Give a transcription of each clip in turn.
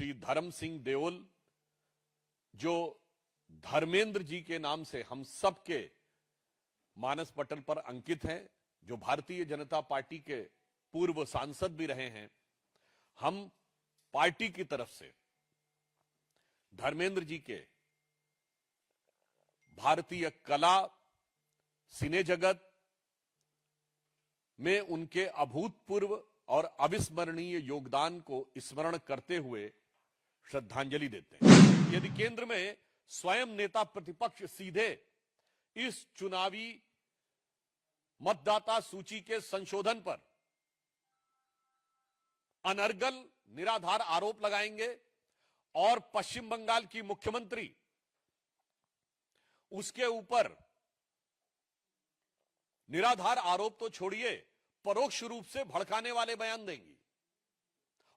श्री धर्म सिंह देओल, जो धर्मेंद्र जी के नाम से हम सबके मानस पटल पर अंकित हैं, जो भारतीय जनता पार्टी के पूर्व सांसद भी रहे हैं, हम पार्टी की तरफ से धर्मेंद्र जी के भारतीय कला, सिने जगत में उनके अभूतपूर्व और अविस्मरणीय योगदान को स्मरण करते हुए श्रद्धांजलि देते हैं। यदि केंद्र में स्वयं नेता प्रतिपक्ष सीधे इस चुनावी मतदाता सूची के संशोधन पर अनर्गल निराधार आरोप लगाएंगे और पश्चिम बंगाल की मुख्यमंत्री उसके ऊपर निराधार आरोप तो छोड़िए, परोक्ष रूप से भड़काने वाले बयान देंगी,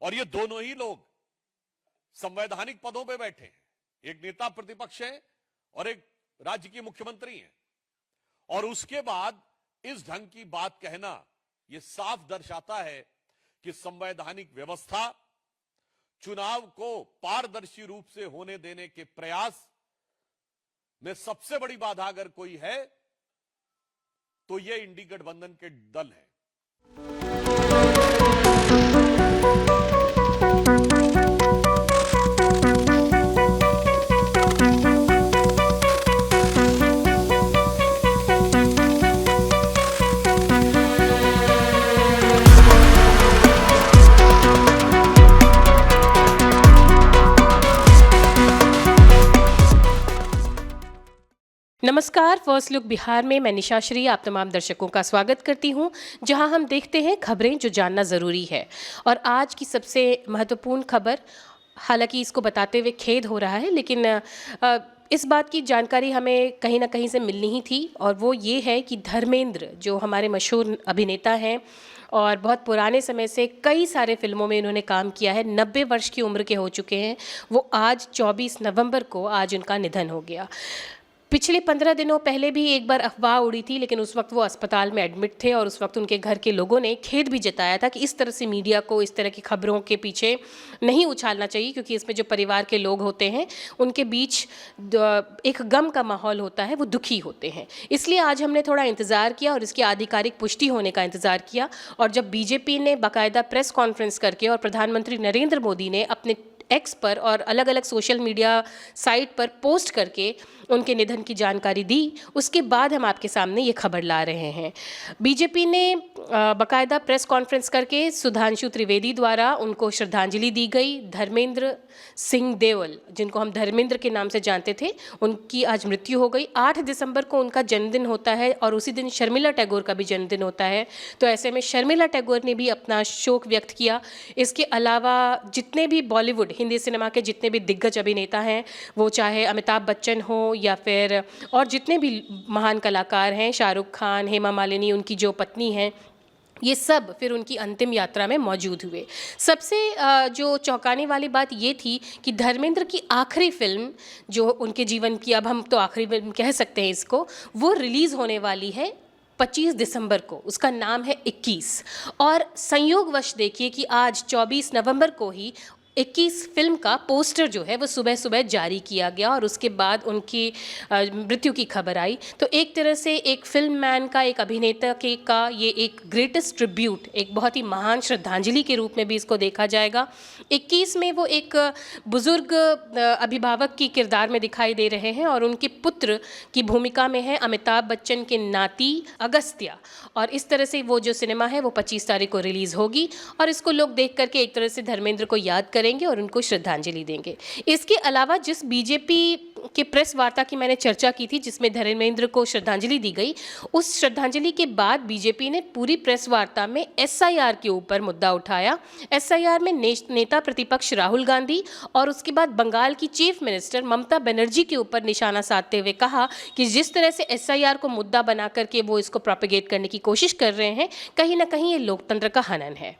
और ये दोनों ही लोग संवैधानिक पदों पे बैठे हैं, एक नेता प्रतिपक्ष है और एक राज्य की मुख्यमंत्री हैं, और उसके बाद इस ढंग की बात कहना यह साफ दर्शाता है कि संवैधानिक व्यवस्था, चुनाव को पारदर्शी रूप से होने देने के प्रयास में सबसे बड़ी बाधा अगर कोई है तो यह इंडी गठबंधन के दल है। नमस्कार, फर्स्ट लुक बिहार में मैं निशा श्री आप तमाम दर्शकों का स्वागत करती हूं, जहां हम देखते हैं खबरें जो जानना ज़रूरी है। और आज की सबसे महत्वपूर्ण खबर, हालांकि इसको बताते हुए खेद हो रहा है, लेकिन इस बात की जानकारी हमें कहीं ना कहीं से मिलनी ही थी, और वो ये है कि धर्मेंद्र, जो हमारे मशहूर अभिनेता हैं और बहुत पुराने समय से कई सारे फिल्मों में इन्होंने काम किया है, 90 वर्ष की उम्र के हो चुके हैं, वो आज 24 नवंबर को आज उनका निधन हो गया। पिछले 15 दिनों पहले भी एक बार अफवाह उड़ी थी, लेकिन उस वक्त वो अस्पताल में एडमिट थे, और उस वक्त उनके घर के लोगों ने खेद भी जताया था कि इस तरह से मीडिया को इस तरह की खबरों के पीछे नहीं उछालना चाहिए, क्योंकि इसमें जो परिवार के लोग होते हैं उनके बीच एक गम का माहौल होता है, वो दुखी होते हैं। इसलिए आज हमने थोड़ा इंतज़ार किया और इसकी आधिकारिक पुष्टि होने का इंतज़ार किया, और जब बीजेपी ने बाकायदा प्रेस कॉन्फ्रेंस करके और प्रधानमंत्री नरेंद्र मोदी ने अपने एक्स पर और अलग अलग सोशल मीडिया साइट पर पोस्ट करके उनके निधन की जानकारी दी, उसके बाद हम आपके सामने ये खबर ला रहे हैं। बीजेपी ने बाकायदा प्रेस कॉन्फ्रेंस करके सुधांशु त्रिवेदी द्वारा उनको श्रद्धांजलि दी गई। धर्मेंद्र सिंह देओल, जिनको हम धर्मेंद्र के नाम से जानते थे, उनकी आज मृत्यु हो गई। 8 दिसंबर को उनका जन्मदिन होता है और उसी दिन शर्मिला टैगोर का भी जन्मदिन होता है, तो ऐसे में शर्मिला टैगोर ने भी अपना शोक व्यक्त किया। इसके अलावा जितने भी बॉलीवुड, हिंदी सिनेमा के जितने भी दिग्गज अभिनेता हैं, वो चाहे अमिताभ बच्चन हो या फिर और जितने भी महान कलाकार हैं, शाहरुख खान, हेमा मालिनी, उनकी जो पत्नी हैं, ये सब फिर उनकी अंतिम यात्रा में मौजूद हुए। सबसे जो चौंकाने वाली बात ये थी कि धर्मेंद्र की आखिरी फिल्म, जो उनके जीवन की, अब हम तो आखिरी फिल्म कह सकते हैं इसको, वो रिलीज़ होने वाली है 25 दिसंबर को। उसका नाम है 21, और संयोगवश देखिए कि आज 24 नवंबर को ही 21 फिल्म का पोस्टर जो है वो सुबह सुबह जारी किया गया, और उसके बाद उनकी मृत्यु की खबर आई। तो एक तरह से एक फिल्म मैन का, एक अभिनेता के का ये एक ग्रेटेस्ट ट्रिब्यूट, एक बहुत ही महान श्रद्धांजलि के रूप में भी इसको देखा जाएगा। 21 में वो एक बुजुर्ग अभिभावक की किरदार में दिखाई दे रहे हैं, और उनके पुत्र की भूमिका में है अमिताभ बच्चन के नाती अगस्त्या। और इस तरह से वो जो सिनेमा है वो 25 तारीख को रिलीज़ होगी, और इसको लोग देख करके एक तरह से धर्मेंद्र को याद करेंगे और उनको श्रद्धांजलि देंगे। इसके अलावा जिस बीजेपी के प्रेस वार्ता की मैंने चर्चा की थी, जिसमें धर्मेंद्र को श्रद्धांजलि दी गई, उस श्रद्धांजलि के बाद बीजेपी ने पूरी प्रेस वार्ता में एसआईआर के ऊपर मुद्दा उठाया। एसआईआर में नेता प्रतिपक्ष राहुल गांधी और उसके बाद बंगाल की चीफ मिनिस्टर ममता बनर्जी के ऊपर निशाना साधते हुए कहा कि जिस तरह से एसआईआर को मुद्दा बना करके वो इसको प्रोपेगेट करने की कोशिश कर रहे हैं, कहीं ना कहीं ये लोकतंत्र का हनन है।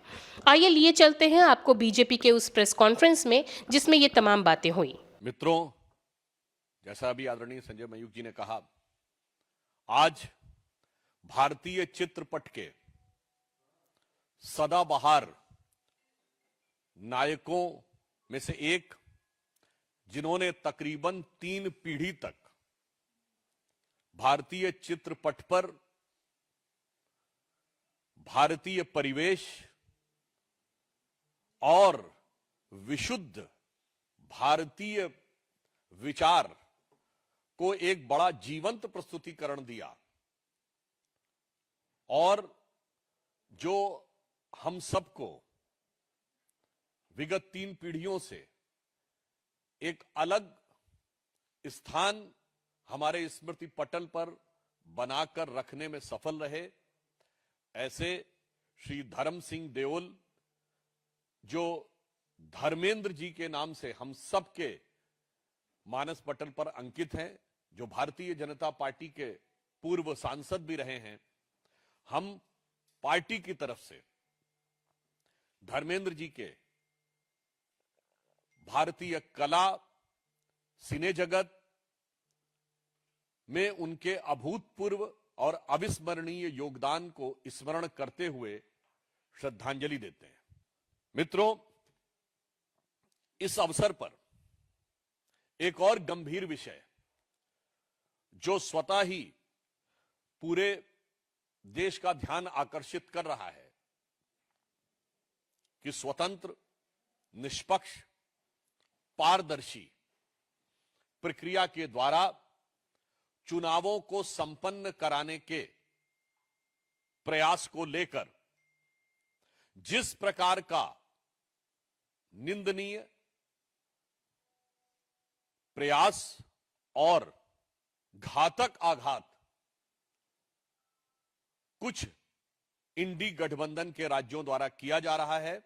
आइए लिए चलते हैं आपको बीजेपी के उस प्रेस कॉन्फ्रेंस में जिसमें ये तमाम बातें हुई। मित्रों, जैसा अभी आदरणीय संजय मयूख जी ने कहा, आज भारतीय चित्रपट के सदाबहार नायकों में से एक, जिन्होंने तकरीबन 3 पीढ़ी तक भारतीय चित्रपट पर भारतीय परिवेश और विशुद्ध भारतीय विचार को एक बड़ा जीवंत प्रस्तुतिकरण दिया, और जो हम सबको विगत 3 पीढ़ियों से एक अलग स्थान हमारे स्मृति पटल पर बनाकर रखने में सफल रहे, ऐसे श्री धर्म सिंह देओल, जो धर्मेंद्र जी के नाम से हम सबके मानस पटल पर अंकित हैं, जो भारतीय जनता पार्टी के पूर्व सांसद भी रहे हैं, हम पार्टी की तरफ से धर्मेंद्र जी के भारतीय कला, सिने जगत में उनके अभूतपूर्व और अविस्मरणीय योगदान को स्मरण करते हुए श्रद्धांजलि देते हैं। मित्रों, इस अवसर पर एक और गंभीर विषय जो स्वतः ही पूरे देश का ध्यान आकर्षित कर रहा है कि स्वतंत्र, निष्पक्ष, पारदर्शी प्रक्रिया के द्वारा चुनावों को संपन्न कराने के प्रयास को लेकर जिस प्रकार का निंदनीय प्रयास और घातक आघात कुछ इंडी गठबंधन के राज्यों द्वारा किया जा रहा है,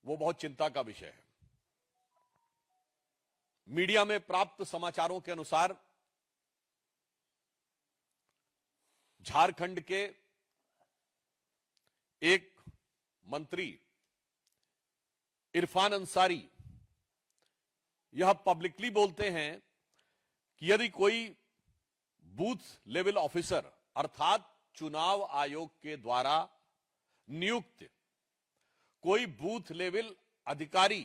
वो बहुत चिंता का विषय है। मीडिया में प्राप्त समाचारों के अनुसार झारखंड के एक मंत्री इरफान अंसारी यह पब्लिकली बोलते हैं कि यदि कोई बूथ लेवल ऑफिसर अर्थात चुनाव आयोग के द्वारा नियुक्त कोई बूथ लेवल अधिकारी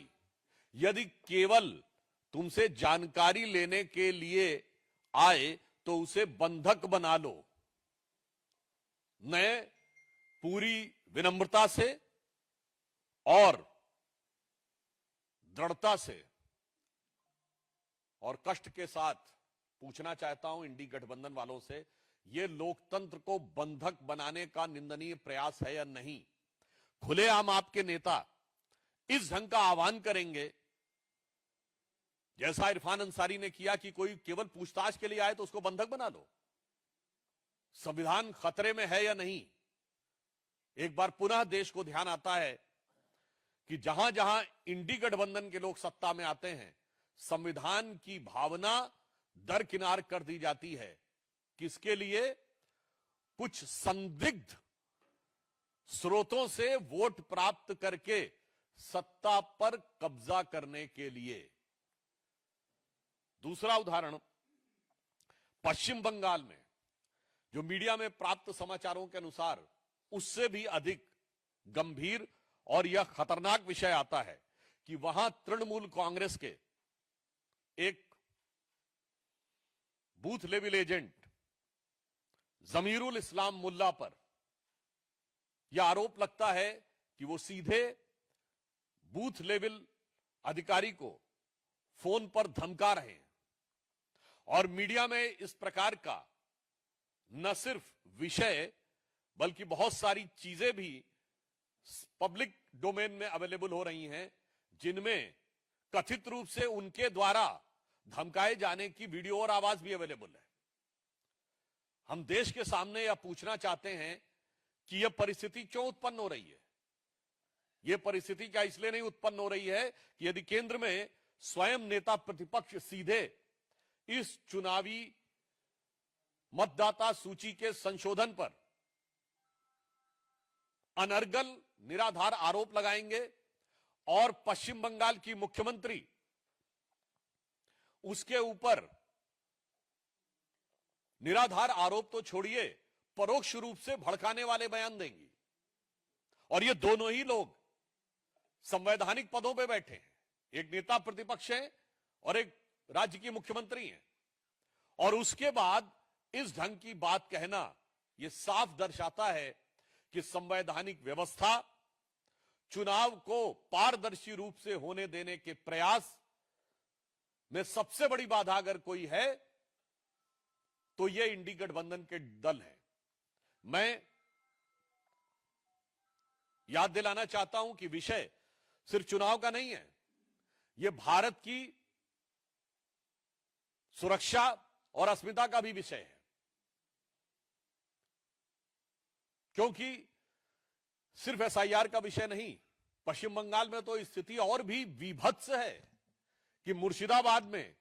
यदि केवल तुमसे जानकारी लेने के लिए आए तो उसे बंधक बना लो। मैं पूरी विनम्रता से और दृढ़ता से और कष्ट के साथ पूछना चाहता हूं इंडी गठबंधन वालों से, यह लोकतंत्र को बंधक बनाने का निंदनीय प्रयास है या नहीं? खुलेआम आपके नेता इस ढंग का आह्वान करेंगे जैसा इरफान अंसारी ने किया कि कोई केवल पूछताछ के लिए आए तो उसको बंधक बना लो? संविधान खतरे में है या नहीं? एक बार पुनः देश को ध्यान आता है कि जहां जहां इंडी गठबंधन के लोग सत्ता में आते हैं, संविधान की भावना दरकिनार कर दी जाती है। किसके लिए? कुछ संदिग्ध स्रोतों से वोट प्राप्त करके सत्ता पर कब्जा करने के लिए। दूसरा उदाहरण, पश्चिम बंगाल में जो मीडिया में प्राप्त समाचारों के अनुसार उससे भी अधिक गंभीर और यह खतरनाक विषय आता है कि वहां तृणमूल कांग्रेस के एक बूथ लेवल एजेंट जमीरुल इस्लाम मुल्ला पर यह आरोप लगता है कि वो सीधे बूथ लेवल अधिकारी को फोन पर धमका रहे हैं, और मीडिया में इस प्रकार का न सिर्फ विषय बल्कि बहुत सारी चीजें भी पब्लिक डोमेन में अवेलेबल हो रही हैं जिनमें कथित रूप से उनके द्वारा धमकाए जाने की वीडियो और आवाज भी अवेलेबल है। हम देश के सामने यह पूछना चाहते हैं कि यह परिस्थिति क्यों उत्पन्न हो रही है? यह परिस्थिति क्या इसलिए नहीं उत्पन्न हो रही है कि यदि केंद्र में स्वयं नेता प्रतिपक्ष सीधे इस चुनावी मतदाता सूची के संशोधन पर अनर्गल निराधार आरोप लगाएंगे और पश्चिम बंगाल की मुख्यमंत्री उसके ऊपर निराधार आरोप तो छोड़िए, परोक्ष रूप से भड़काने वाले बयान देंगी, और ये दोनों ही लोग संवैधानिक पदों पे बैठे हैं, एक नेता प्रतिपक्ष है और एक राज्य की मुख्यमंत्री हैं, और उसके बाद इस ढंग की बात कहना यह साफ दर्शाता है कि संवैधानिक व्यवस्था, चुनाव को पारदर्शी रूप से होने देने के प्रयास में सबसे बड़ी बाधा अगर कोई है तो यह इंडी गठबंधन के दल है। मैं याद दिलाना चाहता हूं कि विषय सिर्फ चुनाव का नहीं है, यह भारत की सुरक्षा और अस्मिता का भी विषय है, क्योंकि सिर्फ एसआईआर का विषय नहीं, पश्चिम बंगाल में तो स्थिति और भी विभत्स है कि मुर्शिदाबाद में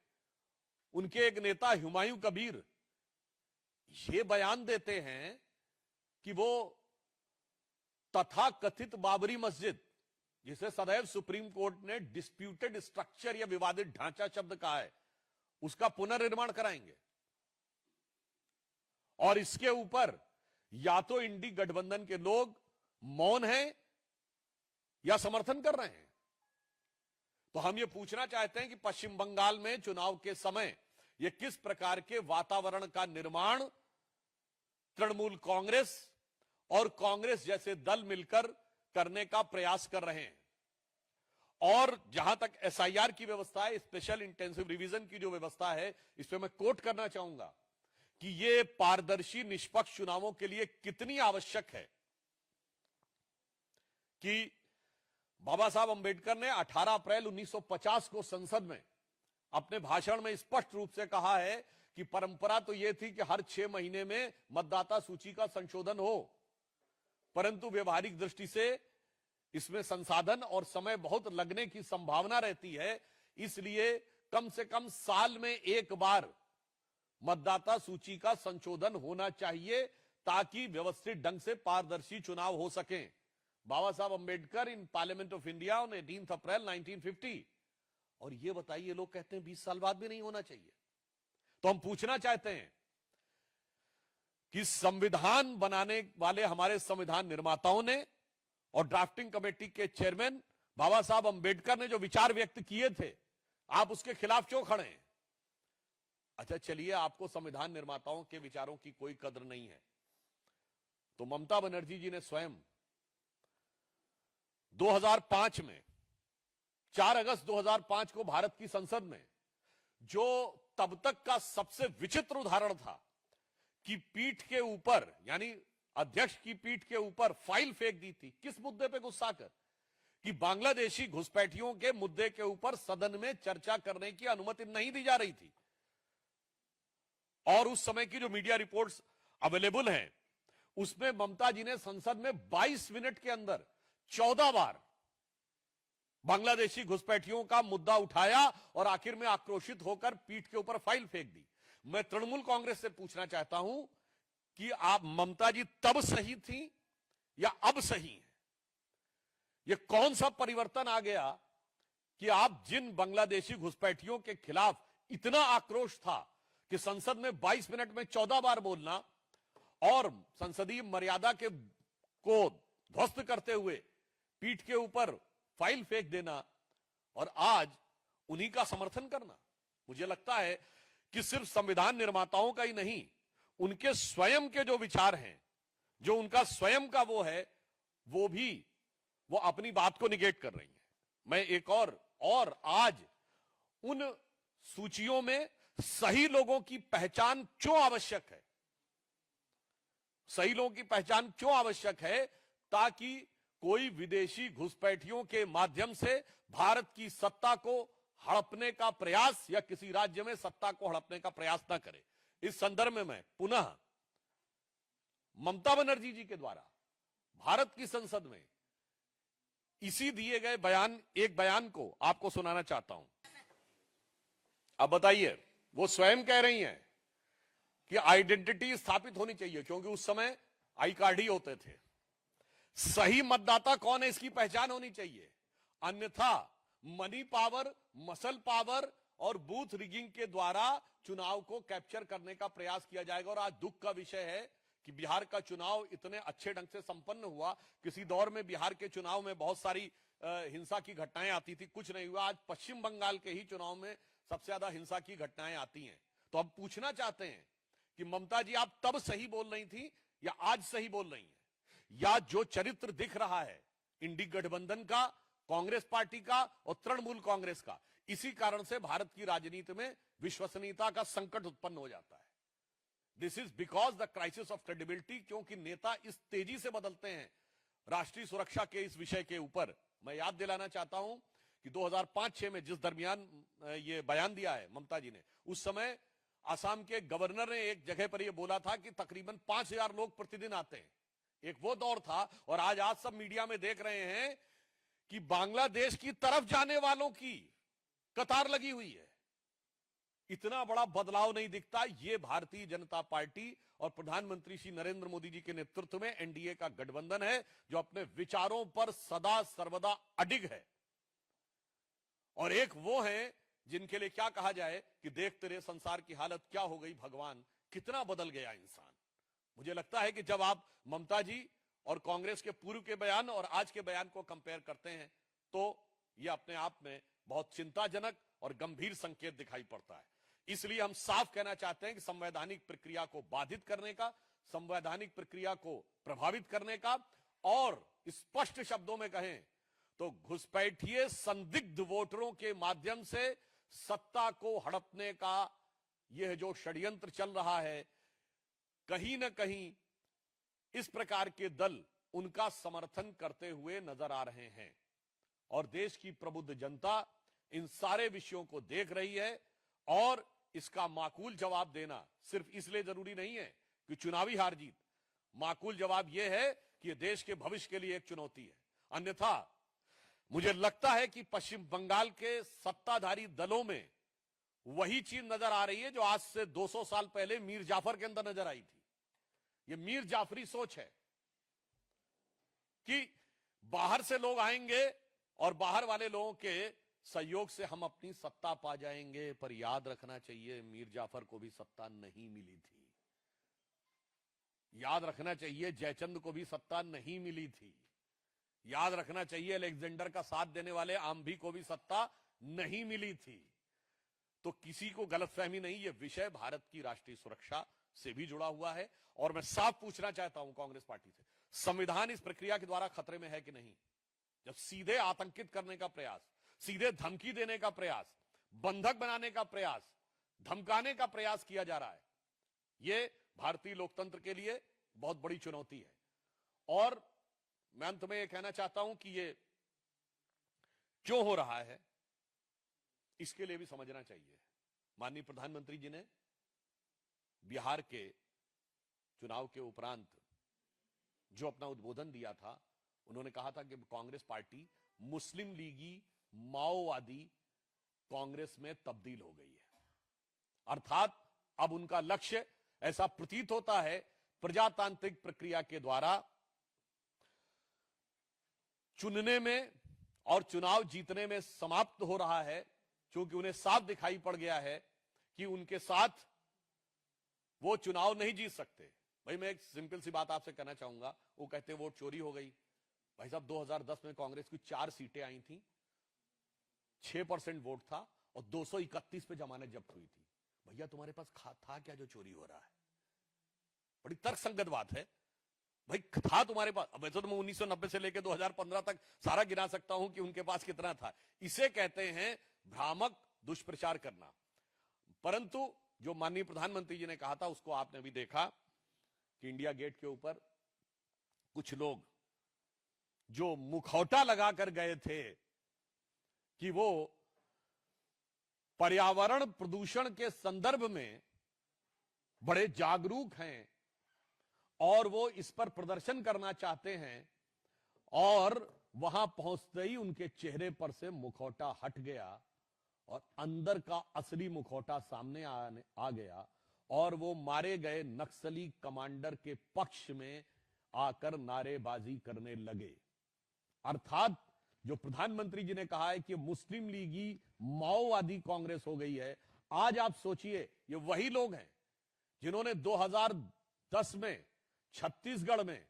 उनके एक नेता हुमायूं कबीर ये बयान देते हैं कि वो तथाकथित बाबरी मस्जिद, जिसे सदैव सुप्रीम कोर्ट ने डिस्प्यूटेड स्ट्रक्चर या विवादित ढांचा शब्द कहा है, उसका पुनर्निर्माण कराएंगे। और इसके ऊपर या तो इंडी गठबंधन के लोग मौन हैं या समर्थन कर रहे हैं। तो हम ये पूछना चाहते हैं कि पश्चिम बंगाल में चुनाव के समय ये किस प्रकार के वातावरण का निर्माण तृणमूल कांग्रेस और कांग्रेस जैसे दल मिलकर करने का प्रयास कर रहे हैं। और जहां तक एसआईआर की व्यवस्था है, स्पेशल इंटेंसिव रिवीजन की जो व्यवस्था है, इस पे मैं कोट करना चाहूंगा कि ये पारदर्शी निष्पक्ष चुनावों के लिए कितनी आवश्यक है कि बाबा साहब अंबेडकर ने 18 अप्रैल 1950 को संसद में अपने भाषण में स्पष्ट रूप से कहा है कि परंपरा तो यह थी कि हर 6 महीने में मतदाता सूची का संशोधन हो, परंतु व्यवहारिक दृष्टि से इसमें संसाधन और समय बहुत लगने की संभावना रहती है, इसलिए कम से कम साल में एक बार मतदाता सूची का संशोधन होना चाहिए ताकि व्यवस्थित ढंग से पारदर्शी चुनाव हो सके। बाबा साहब Ambedkar in parliament of India on 18 अप्रैल 1950। और ये बताइए, लोग कहते हैं 20 साल बाद भी नहीं होना चाहिए। तो हम पूछना चाहते हैं कि संविधान बनाने वाले हमारे संविधान निर्माताओं ने और ड्राफ्टिंग कमेटी के चेयरमैन बाबा साहब अंबेडकर ने जो विचार व्यक्त किए थे, आप उसके खिलाफ क्यों खड़े हैं? अच्छा चलिए, आपको संविधान निर्माताओं के विचारों की कोई कद्र नहीं है, तो ममता बनर्जी जी ने स्वयं 2005 में 4 अगस्त 2005 को भारत की संसद में जो तब तक का सबसे विचित्र उदाहरण था कि पीठ के ऊपर, यानी अध्यक्ष की पीठ के ऊपर फाइल फेंक दी थी। किस मुद्दे पे गुस्सा कर? कि बांग्लादेशी घुसपैठियों के मुद्दे के ऊपर सदन में चर्चा करने की अनुमति नहीं दी जा रही थी। और उस समय की जो मीडिया रिपोर्ट्स अवेलेबल हैं, उसमें ममता जी ने संसद में 22 मिनट के अंदर 14 बार बांग्लादेशी घुसपैठियों का मुद्दा उठाया और आखिर में आक्रोशित होकर पीठ के ऊपर फाइल फेंक दी। मैं तृणमूल कांग्रेस से पूछना चाहता हूं कि आप ममता जी तब सही थी या अब सही हैं? यह कौन सा परिवर्तन आ गया कि आप जिन बांग्लादेशी घुसपैठियों के खिलाफ इतना आक्रोश था कि संसद में 22 मिनट में 14 बार बोलना और संसदीय मर्यादा को ध्वस्त करते हुए पीठ के ऊपर फाइल फेंक देना और आज उन्हीं का समर्थन करना, मुझे लगता है कि सिर्फ संविधान निर्माताओं का ही नहीं, उनके स्वयं के जो विचार हैं, जो उनका स्वयं का वो है, वो अपनी बात को निगेट कर रही है। मैं एक और आज उन सूचियों में सही लोगों की पहचान क्यों आवश्यक है, सही लोगों की पहचान क्यों आवश्यक है, ताकि कोई विदेशी घुसपैठियों के माध्यम से भारत की सत्ता को हड़पने का प्रयास या किसी राज्य में सत्ता को हड़पने का प्रयास न करे। इस संदर्भ में मैं पुनः ममता बनर्जी जी के द्वारा भारत की संसद में इसी दिए गए एक बयान को आपको सुनाना चाहता हूं। अब बताइए, वो स्वयं कह रही हैं कि आइडेंटिटी स्थापित होनी चाहिए, क्योंकि उस समय आई कार्ड ही होते थे। सही मतदाता कौन है इसकी पहचान होनी चाहिए, अन्यथा मनी पावर, मसल पावर और बूथ रिगिंग के द्वारा चुनाव को कैप्चर करने का प्रयास किया जाएगा। और आज दुख का विषय है कि बिहार का चुनाव इतने अच्छे ढंग से संपन्न हुआ। किसी दौर में बिहार के चुनाव में बहुत सारी हिंसा की घटनाएं आती थी, कुछ नहीं हुआ। आज पश्चिम बंगाल के ही चुनाव में सबसे ज्यादा हिंसा की घटनाएं आती हैं। तो हम पूछना चाहते हैं कि ममता जी, आप तब सही बोल रही थी या आज सही बोल रही हैं? या जो चरित्र दिख रहा है इंडी गठबंधन का, कांग्रेस पार्टी का और तृणमूल कांग्रेस का, इसी कारण से भारत की राजनीति में विश्वसनीयता का संकट उत्पन्न हो जाता है। This is because the crisis of credibility, क्योंकि नेता इस तेजी से बदलते हैं राष्ट्रीय सुरक्षा के इस विषय के ऊपर। मैं याद दिलाना चाहता हूं कि 2005-6 में जिस दरमियान ये बयान दिया है ममता जी ने, उस समय असम के गवर्नर ने एक जगह पर यह बोला था कि तकरीबन 5,000 लोग प्रतिदिन आते हैं। एक वो दौर था, और आज सब मीडिया में देख रहे हैं कि बांग्लादेश की तरफ जाने वालों की कतार लगी हुई है। इतना बड़ा बदलाव नहीं दिखता। यह भारतीय जनता पार्टी और प्रधानमंत्री श्री नरेंद्र मोदी जी के नेतृत्व में एनडीए का गठबंधन है, जो अपने विचारों पर सदा सर्वदा अडिग है। और एक वो है जिनके लिए क्या कहा जाए कि देखते रहे संसार की हालत क्या हो गई भगवान, कितना बदल गया इंसान। मुझे लगता है कि जब आप ममता जी और कांग्रेस के पूर्व के बयान और आज के बयान को कंपेयर करते हैं, तो यह अपने आप में बहुत चिंताजनक और गंभीर संकेत दिखाई पड़ता है। इसलिए हम साफ कहना चाहते हैं कि संवैधानिक प्रक्रिया को बाधित करने का, संवैधानिक प्रक्रिया को प्रभावित करने का, और स्पष्ट शब्दों में कहें तो घुसपैठिए संदिग्ध वोटरों के माध्यम से सत्ता को हड़पने का यह जो षड्यंत्र चल रहा है, कहीं ना कहीं इस प्रकार के दल उनका समर्थन करते हुए नजर आ रहे हैं। और देश की प्रबुद्ध जनता इन सारे विषयों को देख रही है, और इसका माकूल जवाब देना सिर्फ इसलिए जरूरी नहीं है कि चुनावी हार जीत। माकूल जवाब यह है कि यह देश के भविष्य के लिए एक चुनौती है। अन्यथा मुझे लगता है कि पश्चिम बंगाल के सत्ताधारी दलों में वही चीज नजर आ रही है जो आज से 200 साल पहले मीर जाफर के अंदर नजर आई थी। यह मीर जाफरी सोच है कि बाहर से लोग आएंगे और बाहर वाले लोगों के सहयोग से हम अपनी सत्ता पा जाएंगे। पर याद रखना चाहिए, मीर जाफर को भी सत्ता नहीं मिली थी। याद रखना चाहिए, जयचंद को भी सत्ता नहीं मिली थी। याद रखना चाहिए, अलेक्जेंडर का साथ देने वाले आम्भी को भी सत्ता नहीं मिली थी। तो किसी को गलतफहमी नहीं, यह विषय भारत की राष्ट्रीय सुरक्षा से भी जुड़ा हुआ है। और मैं साफ पूछना चाहता हूं कांग्रेस पार्टी से, संविधान इस प्रक्रिया के द्वारा खतरे में है कि नहीं? जब सीधे आतंकित करने का प्रयास, सीधे धमकी देने का प्रयास, बंधक बनाने का प्रयास, धमकाने का प्रयास किया जा रहा है, यह भारतीय लोकतंत्र के लिए बहुत बड़ी चुनौती है। और मैं अंत में यह कहना चाहता हूं कि यह क्यों हो रहा है, इसके लिए भी समझना चाहिए। माननीय प्रधानमंत्री जी ने बिहार के चुनाव के उपरांत जो अपना उद्बोधन दिया था, उन्होंने कहा था कि कांग्रेस पार्टी मुस्लिम लीगी माओवादी कांग्रेस में तब्दील हो गई है। अर्थात अब उनका लक्ष्य, ऐसा प्रतीत होता है, प्रजातांत्रिक प्रक्रिया के द्वारा चुनने में और चुनाव जीतने में समाप्त हो रहा है, क्योंकि उन्हें साफ दिखाई पड़ गया है कि उनके साथ वो चुनाव नहीं जीत सकते। भाई मैं एक सिंपल सी बात आपसे कहना चाहूंगा, वो कहते वोट चोरी हो गई। भाई साहब 2010 में कांग्रेस की 4 सीटें आई थी, 6% वोट था और 231 पे जमानत जब्त हुई थी। भैया तुम्हारे पास था क्या जो चोरी हो रहा है? बड़ी तर्कसंगत बात है। भाई था तुम्हारे पास। अब वैसे तो मैं 1990 से लेकर 2015 तक सारा गिना सकता हूं कि उनके पास कितना था। इसे कहते हैं भ्रामक दुष्प्रचार करना। परंतु जो माननीय प्रधानमंत्री जी ने कहा था, उसको आपने भी देखा कि इंडिया गेट के ऊपर कुछ लोग जो मुखौटा लगाकर गए थे कि वो पर्यावरण प्रदूषण के संदर्भ में बड़े जागरूक हैं और वो इस पर प्रदर्शन करना चाहते हैं, और वहां पहुंचते ही उनके चेहरे पर से मुखौटा हट गया और अंदर का असली मुखौटा सामने आ गया, और वो मारे गए नक्सली कमांडर के पक्ष में आकर नारेबाजी करने लगे। अर्थात जो प्रधानमंत्री जी ने कहा है कि मुस्लिम लीगी माओवादी कांग्रेस हो गई है, आज आप सोचिए ये वही लोग हैं जिन्होंने 2010 में छत्तीसगढ़ में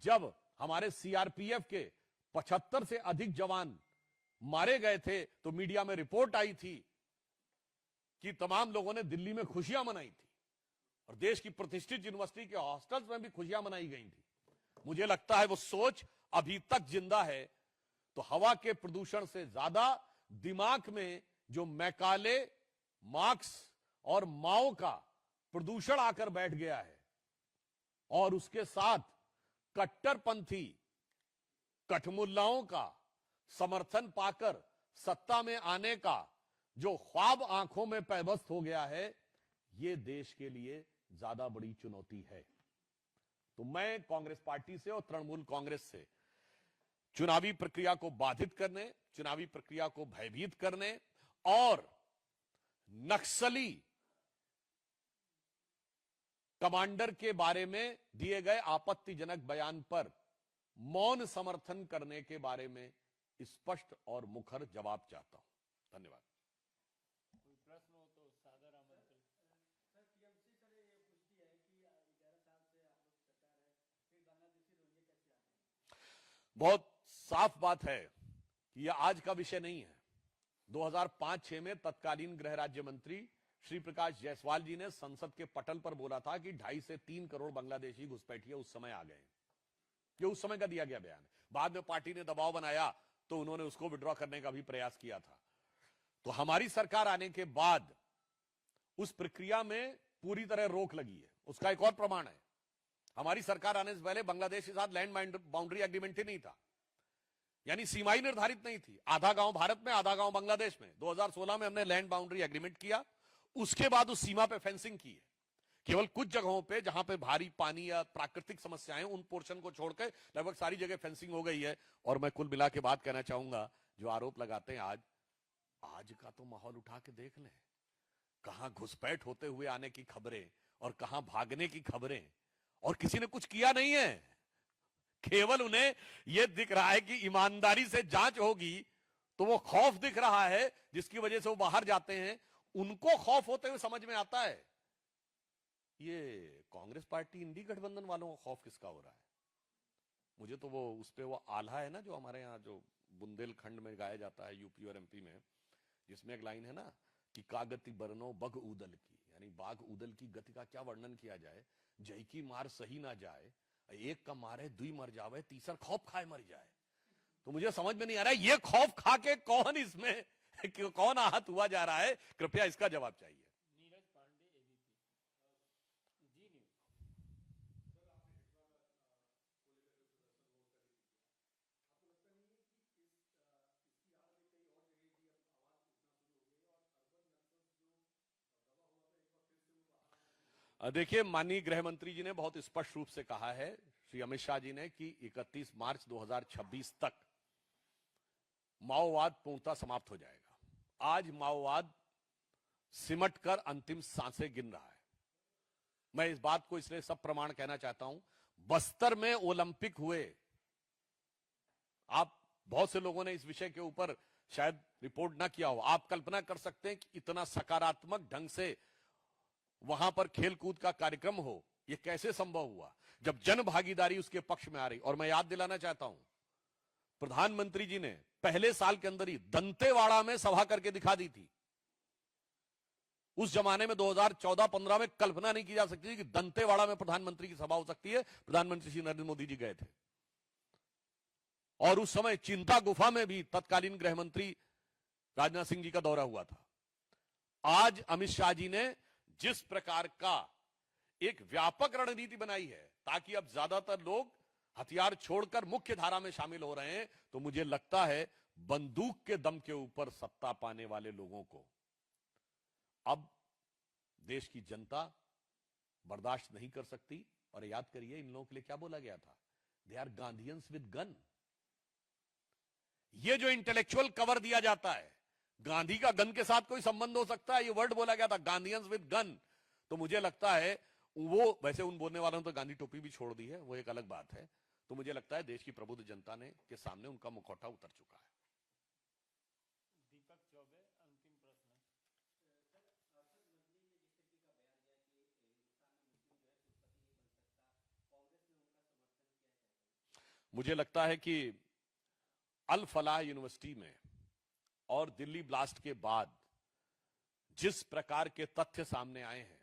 जब हमारे सीआरपीएफ के 75 से अधिक जवान मारे गए थे तो मीडिया में रिपोर्ट आई थी कि तमाम लोगों ने दिल्ली में खुशियां मनाई थी और देश की प्रतिष्ठित यूनिवर्सिटी के हॉस्टल्स में भी खुशियां मनाई गई थी। मुझे लगता है वो सोच अभी तक जिंदा है। तो हवा के प्रदूषण से ज्यादा दिमाग में जो मैकाले, मार्क्स और माओ का प्रदूषण आकर बैठ गया है और उसके साथ कट्टरपंथी कठमुल्लाओं का समर्थन पाकर सत्ता में आने का जो ख्वाब आंखों में पैबस्त हो गया है, यह देश के लिए ज्यादा बड़ी चुनौती है। तो मैं कांग्रेस पार्टी से और तृणमूल कांग्रेस से चुनावी प्रक्रिया को बाधित करने, चुनावी प्रक्रिया को भयभीत करने और नक्सली कमांडर के बारे में दिए गए आपत्तिजनक बयान पर मौन समर्थन करने के बारे में स्पष्ट और मुखर जवाब चाहता हूं। धन्यवाद। कोई प्रश्न हो तो सादर आमंत्रित। सर, टीएमसी सर ये पूछती है कि 11 साल से आप लोग सरकार है, फिर बांग्लादेशी रोहिंग्या कैसे आ रहे हैं? बहुत साफ बात है कि यह आज का विषय नहीं है। 2005-6 में तत्कालीन गृह राज्य मंत्री श्री प्रकाश जायसवाल जी ने संसद के पटल पर बोला था कि 2.5 से 3 करोड़ बांग्लादेशी घुसपैठिए उस समय आ गए। ये उस समय का दिया गया बयान है। बाद में पार्टी ने दबाव बनाया तो उन्होंने उसको विड्रॉ करने का भी प्रयास किया था। तो हमारी सरकार आने के बाद उस प्रक्रिया में पूरी तरह रोक लगी है। उसका एक और प्रमाण है, हमारी सरकार आने से पहले बांग्लादेश के साथ लैंड बाउंड्री एग्रीमेंट ही नहीं था, यानी सीमाएं निर्धारित नहीं थी। आधा गांव भारत में, आधा गांव बांग्लादेश में। 2016 में हमने लैंड बाउंड्री एग्रीमेंट किया, उसके बाद उस सीमा पे फेंसिंग की है। केवल कुछ जगहों पे जहां पे भारी पानी या प्राकृतिक समस्याएं, उन पोर्शन को छोड़कर लगभग सारी जगह फेंसिंग हो गई है। और मैं कुल मिला के बात कहना चाहूंगा, जो आरोप लगाते हैं आज का तो माहौल उठा के देख लें, कहां घुसपैठ होते हुए आने की खबरें और कहां भागने की खबरें, और किसी ने कुछ किया नहीं है। केवल उन्हें यह दिख रहा है कि ईमानदारी से जांच होगी, तो वो खौफ दिख रहा है जिसकी वजह से वो बाहर जाते हैं। उनको खौफ होते हुए समझ में आता है। ये कांग्रेस पार्टी इंडी गठबंधन वालों को खौफ किसका हो रहा है? मुझे तो वो उस पे वो आल्हा है ना, जो हमारे यहाँ जो बुंदेलखंड में गाया जाता है, यूपी और एमपी में, जिसमें एक लाइन है ना कि कागति बरनो बग उदल की, यानी बाघ उदल की गति का क्या वर्णन किया जाए। जय की मार सही ना जाए, एक का मारे दुई मर जावे, तीसर खौफ खाए मर जाए। तो मुझे समझ में नहीं आ रहा है ये खौफ खा के कौन इसमें कौन आहत हुआ जा रहा है। कृपया इसका जवाब चाहिए। नीरज पांडे, एबीपी जी न्यूज। देखिए, माननीय गृह मंत्री जी ने बहुत स्पष्ट रूप से कहा है, श्री अमित शाह जी ने, कि 31 मार्च 2026 तक माओवाद पूर्णतः समाप्त हो जाएगा। आज माओवाद सिमट कर अंतिम सांसें गिन रहा है। मैं इस बात को इसलिए सब प्रमाण कहना चाहता हूं, बस्तर में ओलंपिक हुए, आप बहुत से लोगों ने इस विषय के ऊपर शायद रिपोर्ट ना किया हो, आप कल्पना कर सकते हैं कि इतना सकारात्मक ढंग से वहां पर खेलकूद का कार्यक्रम हो, यह कैसे संभव हुआ, जब जन भागीदारी उसके पक्ष में आ रही। और मैं याद दिलाना चाहता हूं, प्रधानमंत्री जी ने पहले साल के अंदर ही दंतेवाड़ा में सभा करके दिखा दी थी। उस जमाने में 2014-15 में कल्पना नहीं की जा सकती थी कि दंतेवाड़ा में प्रधानमंत्री की सभा हो सकती है। प्रधानमंत्री श्री नरेंद्र मोदी जी गए थे। और उस समय चिंता गुफा में भी तत्कालीन गृह मंत्री राजनाथ सिंह जी का दौरा हुआ था। आज अमित शाह जी ने जिस प्रकार का एक व्यापक रणनीति बनाई है ताकि अब ज्यादातर लोग हथियार छोड़कर मुख्य धारा में शामिल हो रहे हैं, तो मुझे लगता है बंदूक के दम के ऊपर सत्ता पाने वाले लोगों को अब देश की जनता बर्दाश्त नहीं कर सकती। और याद करिए, इन लोगों के लिए क्या बोला गया था, दे आर गांधीयंस विद गन। ये जो इंटेलेक्चुअल कवर दिया जाता है, गांधी का गन के साथ कोई संबंध हो सकता है, ये वर्ड बोला गया था, गांधीयंस विद गन। तो मुझे लगता है वो, वैसे उन बोलने वालों ने तो गांधी टोपी भी छोड़ दी है, वो एक अलग बात है। तो मुझे लगता है देश की प्रबुद्ध जनता ने के सामने उनका मुखौटा उतर चुका है। दीपक चौबे, अंतिम प्रश्न। मुझे लगता है कि अल फलाह यूनिवर्सिटी में और दिल्ली ब्लास्ट के बाद जिस प्रकार के तथ्य सामने आए हैं,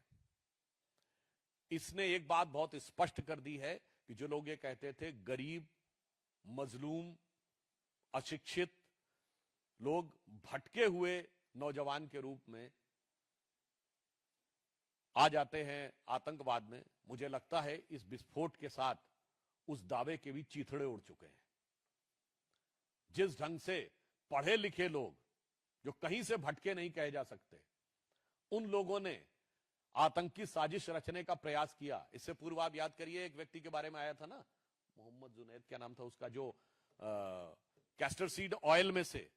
इसने एक बात बहुत स्पष्ट कर दी है कि जो लोग ये कहते थे गरीब, मजलूम, अशिक्षित लोग भटके हुए नौजवान के रूप में आ जाते हैं आतंकवाद में, मुझे लगता है इस विस्फोट के साथ उस दावे के भी चीथड़े उड़ चुके हैं। जिस ढंग से पढ़े लिखे लोग जो कहीं से भटके नहीं कहे जा सकते, उन लोगों ने आतंकी साजिश रचने का प्रयास किया। इससे पूर्व आप याद करिए, एक व्यक्ति के बारे में आया था ना, मोहम्मद जुनैद, क्या नाम था उसका, जो कैस्टर सीड ऑयल में से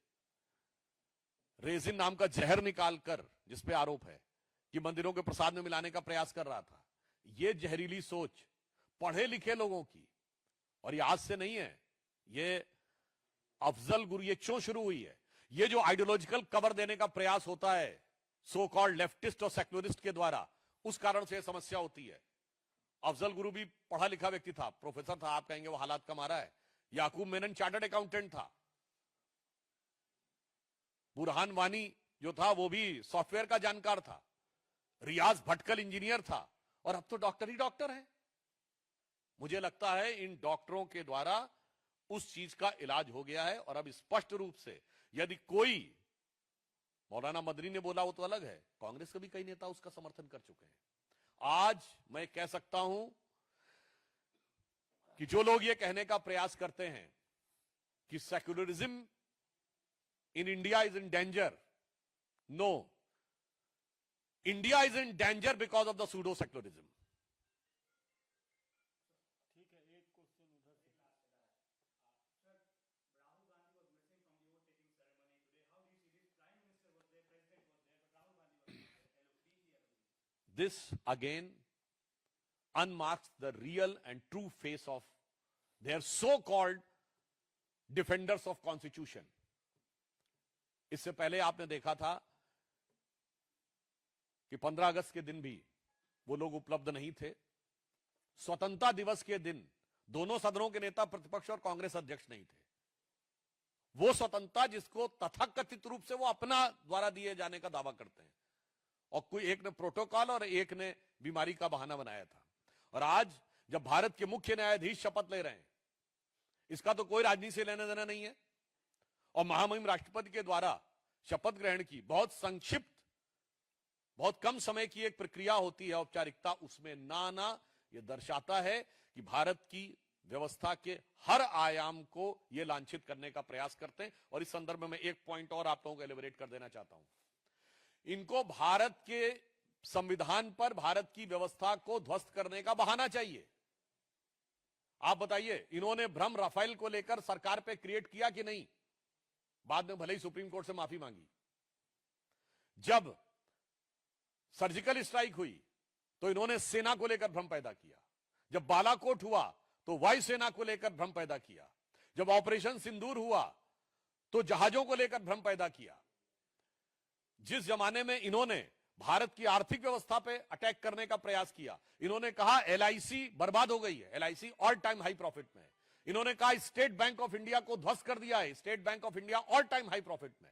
रेजिन नाम का जहर निकालकर, जिसपे आरोप है कि मंदिरों के प्रसाद में मिलाने का प्रयास कर रहा था। यह जहरीली सोच पढ़े लिखे लोगों की, और ये आज से नहीं है, ये अफजल गुरु, ये क्यों शुरू हुई है? ये जो आइडियोलॉजिकल कवर देने का प्रयास होता है सो कॉल्ड लेफ्टिस्ट और सेक्युलरिस्ट के द्वारा, उस कारण से समस्या होती है। अफजल गुरु भी पढ़ा लिखा व्यक्ति था, प्रोफेसर था, आप कहेंगे वो हालात का मारा है। याकूब मेनन चार्टर्ड अकाउंटेंट था। बुरहान वानी जो था वो भी सॉफ्टवेयर का जानकार था। रियाज भटकल इंजीनियर था, और अब तो डॉक्टर ही डॉक्टर है। मुझे लगता है इन डॉक्टरों के द्वारा उस चीज का इलाज हो गया है। और अब स्पष्ट रूप से यदि कोई, मौलाना मदनी ने बोला वो तो अलग है, कांग्रेस के भी कई नेता उसका समर्थन कर चुके हैं। आज मैं कह सकता हूं कि जो लोग ये कहने का प्रयास करते हैं कि secularism in India is in danger, no, India is in danger because of the pseudo secularism. ठीक है, एक क्वेश्चन उधर से। Rahul Gandhi was missing from the vote-taking ceremony today. How do you see this? Prime Minister was there, President was there, but Rahul Gandhi was not there. This again unmarks the real and true face of their so-called defenders of Constitution. इससे पहले आपने देखा था कि 15 अगस्त के दिन भी वो लोग उपलब्ध नहीं थे। स्वतंत्रता दिवस के दिन दोनों सदनों के नेता, प्रतिपक्ष और कांग्रेस अध्यक्ष नहीं थे। वो स्वतंत्रता जिसको तथाकथित रूप से वो अपना द्वारा दिए जाने का दावा करते हैं, और कोई एक ने प्रोटोकॉल और एक ने बीमारी का बहाना बनाया था। और आज जब भारत के मुख्य न्यायाधीश शपथ ले रहे हैं, इसका तो कोई राजनीति से लेना देना नहीं है। और महामहिम राष्ट्रपति के द्वारा शपथ ग्रहण की बहुत संक्षिप्त, बहुत कम समय की एक प्रक्रिया होती है, औपचारिकता, उसमें ना आना यह दर्शाता है कि भारत की व्यवस्था के हर आयाम को यह लांछित करने का प्रयास करते हैं। और इस संदर्भ में मैं एक पॉइंट और आप लोगों को एलिबरेट कर देना चाहता हूं। इनको भारत के संविधान पर, भारत की व्यवस्था को ध्वस्त करने का बहाना चाहिए। आप बताइए, इन्होंने भ्रम राफेल को लेकर सरकार पे क्रिएट किया कि नहीं? बाद में भले ही सुप्रीम कोर्ट से माफी मांगी। जब सर्जिकल स्ट्राइक हुई तो इन्होंने सेना को लेकर भ्रम पैदा किया। जब बालाकोट हुआ तो वायुसेना को लेकर भ्रम पैदा किया। जब ऑपरेशन सिंदूर हुआ तो जहाजों को लेकर भ्रम पैदा किया। जिस जमाने में इन्होंने भारत की आर्थिक व्यवस्था पे अटैक करने का प्रयास किया, इन्होंने कहा एलआईसी बर्बाद हो गई है, LIC all time high profit में है। इन्होंने कहा स्टेट बैंक ऑफ इंडिया को ध्वस्त कर दिया है, state bank of India all time high profit में।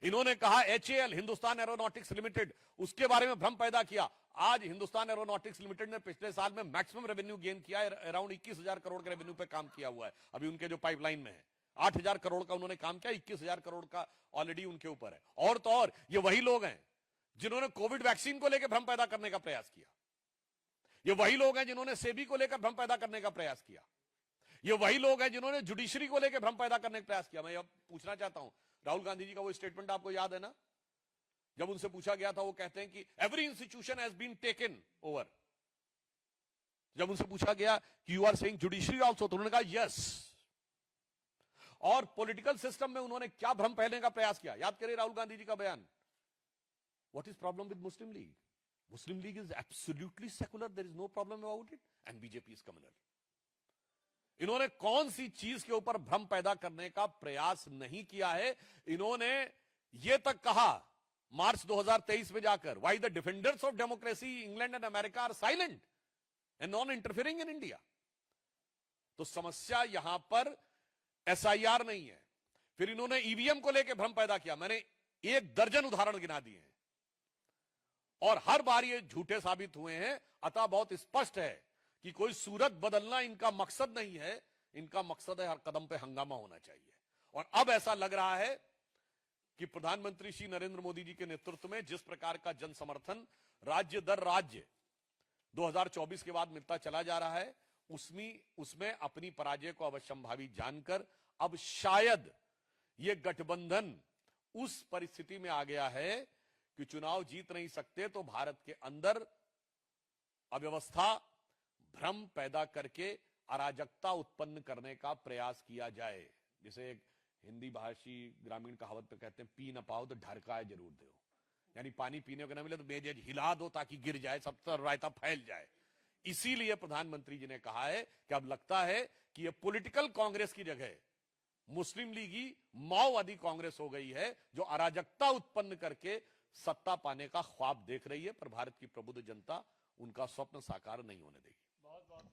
इन्होंने कहा एचएएल, हिंदुस्तान एरोनॉटिक्स लिमिटेड, उसके बारे में भ्रम पैदा किया। आज हिंदुस्तान एरोनॉटिक्स लिमिटेड ने पिछले साल में मैक्सिमम रेवेन्यू गेन किया है, अराउंड 21,000 करोड़ के रेवेन्यू पे काम किया हुआ है। अभी उनके जो पाइपलाइन में है 8,000 करोड़ का उन्होंने काम किया, 21,000 करोड़ का ऑलरेडी उनके ऊपर है। और तो और ये वही लोग हैं जिन्होंने कोविड वैक्सीन को लेकर भ्रम पैदा करने का प्रयास किया। ये वही लोग हैं जिन्होंने सेबी को लेकर भ्रम पैदा करने का प्रयास किया। ये वही लोग हैं जिन्होंने जुडिशरी को लेकर भ्रम पैदा करने का प्रयास किया। मैं अब पूछना चाहता हूं, राहुल गांधी जी का वो स्टेटमेंट आपको याद है ना? जब उनसे पूछा गया था, वो कहते हैं कि every institution has been taken over. जब उनसे पूछा गया कि you are saying judiciary also, तो उन्होंने कहा यस। और पॉलिटिकल सिस्टम में उन्होंने क्या भ्रम फैलाने का प्रयास किया, याद करिए राहुल गांधी जी का बयान। What is problem with Muslim League? Muslim League is absolutely secular, there is no problem about it, and BJP is communal. इन्होंने कौन सी चीज के ऊपर भ्रम पैदा करने का प्रयास नहीं किया है? इन्होंने यह तक कहा मार्च 2023 में जाकर, why the defenders of democracy England and America are silent and non interfering in India. तो समस्या यहां पर एसआईआर नहीं है, फिर इन्होंने ईवीएम को लेकर भ्रम पैदा किया। मैंने 1 दर्जन उदाहरण गिना दिए हैं और हर बार ये झूठे साबित हुए हैं। अतः बहुत स्पष्ट है कि कोई सूरत बदलना इनका मकसद नहीं है, इनका मकसद है हर कदम पे हंगामा होना चाहिए। और अब ऐसा लग रहा है कि प्रधानमंत्री श्री नरेंद्र मोदी जी के नेतृत्व में जिस प्रकार का जन समर्थन राज्य दर राज्य 2024 के बाद मिलता चला जा रहा है, उसमें अपनी पराजय को अवश्यंभावी जानकर अब शायद ये गठबंधन उस परिस्थिति में आ गया है कि चुनाव जीत नहीं सकते तो भारत के अंदर अव्यवस्था, भ्रम पैदा करके अराजकता उत्पन्न करने का प्रयास किया जाए। जिसे एक हिंदी भाषी ग्रामीण कहावत पे कहते हैं, पी न पाओ तो ढरकाए जरूर दो। यानी पानी पीने को ना मिले तो मेज हिला दो ताकि गिर जाए, सब तरफ रायता फैल जाए। इसीलिए प्रधानमंत्री जी ने कहा है कि अब लगता है कि यह पॉलिटिकल कांग्रेस की जगह मुस्लिम लीगी माओवादी कांग्रेस हो गई है, जो अराजकता उत्पन्न करके सत्ता पाने का ख्वाब देख रही है। पर भारत की प्रबुद्ध जनता उनका स्वप्न साकार नहीं होने देगी। बहुत बहुत